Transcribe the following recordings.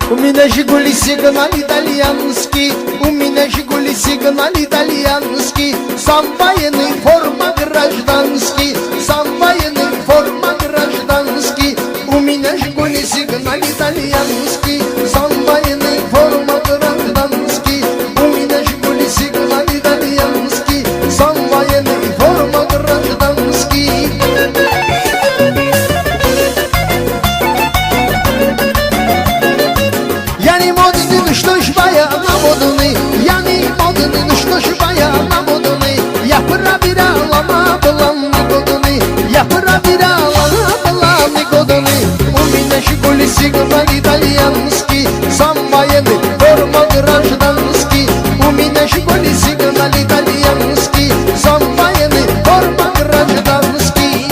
У меня Жигули сигнал итальянский, у меня Жигули сигнал итальянский. Сам военный, форма гражданский, сам военный, форма гражданский. У меня Жигули сигнал итальянский, сам военный, форма гражданский. У меня Жигули сигнал итальянский, сам военный, форма гражданский. Я не модный, ну что ж я на модный. Я не модный, ну что ж я на модный. Я проверяла, она была негодный. Я проверяла, она была негодный. У меня Жигули сигнал итальянский, сам военный, форма гражданский. У меня Жигули сигнал итальянский, сам военный, форма гражданский.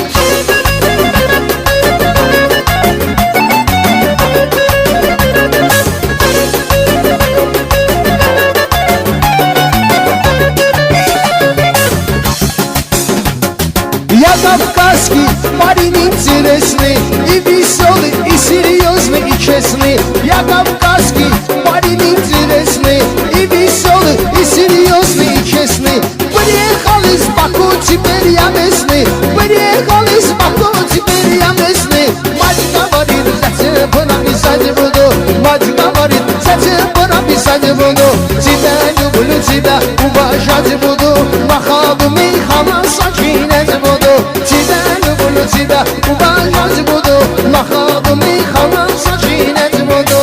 Я кавказский парень интересный, и веселый, и серьезный, и честный. Я кавказский парень интересный, и веселый, и серьезный, и честный. Приехал из Баку, теперь я местный. Приехал из Баку, теперь я местный. Мать говорит, зачем написать буду. Мать говорит, зачем написать буду. Тебя люблю, тебя уважать буду. Махабуми хама сочинять буду. Тебя люблю, тебя уважать буду. Махабуми хама сочинять буду.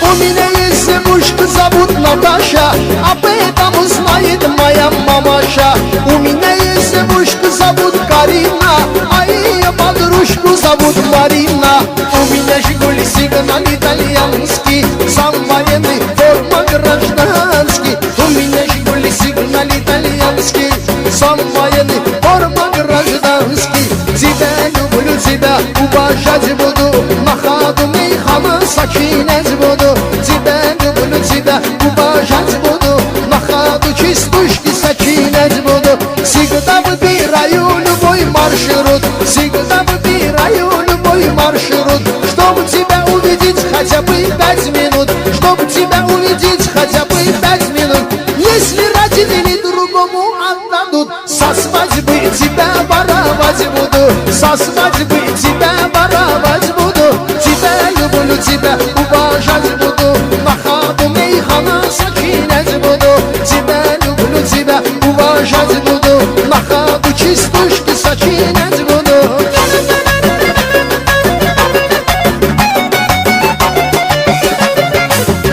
У меня есть девушка, зовут Наташа, об этом знает моя мамаша. У меня есть девушка, зовут Карина, а ее подружку зовут Марина. У меня Жигули сигнал итальянский, сам военный, форма гражданский. У меня Жигули сигнал итальянский, сам военный, форма гражданский. Тебя люблю, тебя уважать буду. Махадуми хама сочинять буду. Тебя люблю, тебя уважать буду. Махаду чистушки сочинять буду. Всегда выбираю любой маршрут, всегда выбираю любой маршрут, чтобы тебя увидеть хотя бы 5 минут, чтобы тебя увидеть хотя бы 5 минут. Если родители другому отдадут, со свадьбы тебя воровать буду, со свадьбы тебя воровать буду. Тебя люблю, тебя уважать буду. Махабуми хана сочинять буду. Тебя люблю, тебя уважать буду. Махаду чистушки сочинять буду.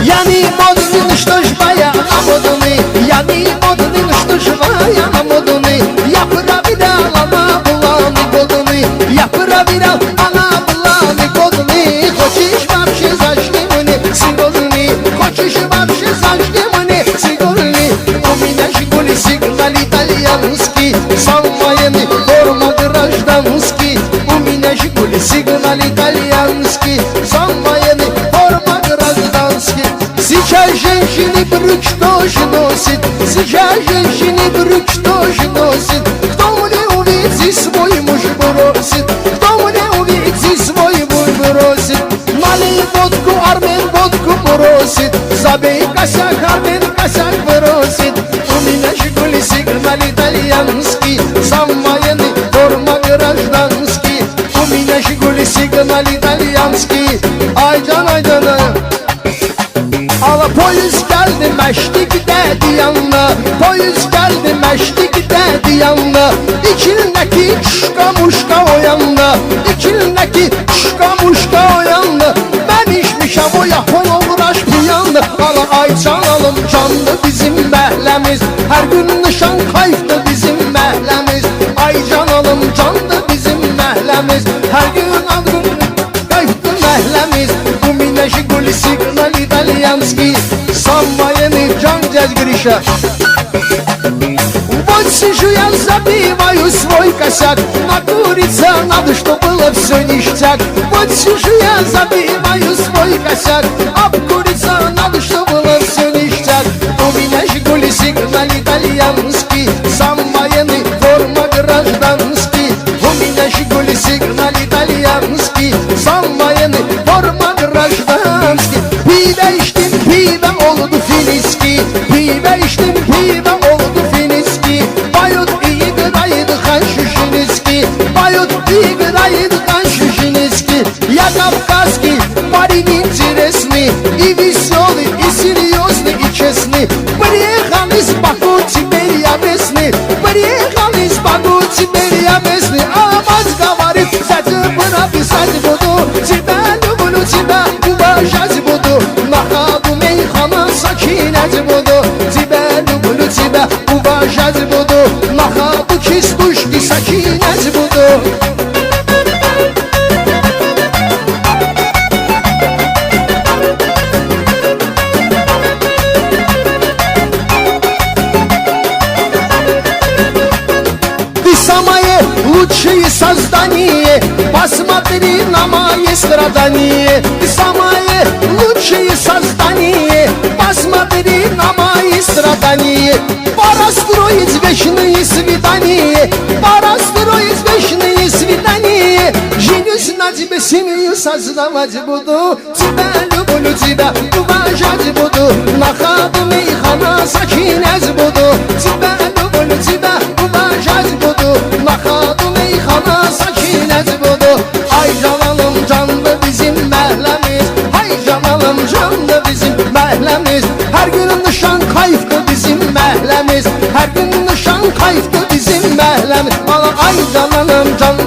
Я не модный, ну что ж я на модный. Я не модный, ну что ж я на модный. Я проверял, она была негодный. Я проверял, она была негодный. Хочешь вообще зажги мне сигнальный? Хочешь вообще зажги мне сигнальный? У меня Жигули сигнал итальянский, сам военный, форма гражданский. У меня Жигули сигнал итальянский, сам военный, форма гражданский. Сейчас женщины брюк что же носит? Сейчас женщины брюк что же носит? Кто мне увидит, свой муж бросит? Кто мне увидит, свой муж бросит? Налей водку, Армен водку бросит. Забей косяк, Армен косяк бросит. У меня Жигули сигнал итальянский, сам военный, форма гражданский. У меня Жигули сигнал итальянский. Aycan aycana. Ala polis geldi meşlik dedi yanına. Polis geldi meşlik dedi yanına. İçindeki şuşka muşka o yanına. İçindeki şuşka muşka o yanına. Ben içmişem o yapon uğraş bu yanına. Ala Aycan alım canlı bizim mehlemiz. Her gün nişan kayıftı bizim mehlemiz. Aycan alım canlı bizim mehlemiz. Her gün adım kayıftı mehlemiz. У меня Жигули сигнал итальянский, сам военный, Джан дядь Гриша. Вот сижу я, забиваю свой косяк. Накуриться надо, чтоб было все ништяк. Вот сижу я, забиваю свой косяк. Обкуриться надо, чтоб было все ништяк. У меня Жигули сигнал итальянский, сам военный, форма гражданский. У меня я кавказский парень интересный, и веселый, и серьезный, и честный. Приехал из Баку, теперь я местный. Приехал из Баку, теперь я местный. А мать говорит, за тебя писать буду, тебя люблю, тебя уважать буду. На ходу мейхана сочинять буду, тебя люблю, тебя уважать буду. На ходу частушки сочинять буду. Лучшее создание, посмотри на мои страдания. Ты самое лучшее создание, посмотри на мои страдания. Пора строить вечные свидания, пора строить вечные свидания. Женюсь на тебе, семью создавать буду, тебя люблю, тебя уважать буду. На ходу мейхана сочинять буду, тебя люблю, тебя уважать буду. На ходу meyxana sakinət budur. Ay cananım candır bizim məhləmiz, ay cananım candır bizim məhləmiz. Hər gün nişan kayıfdır bizim məhləmiz, hər gün nişan kayıfdır bizim məhləmiz. Ay cananım candır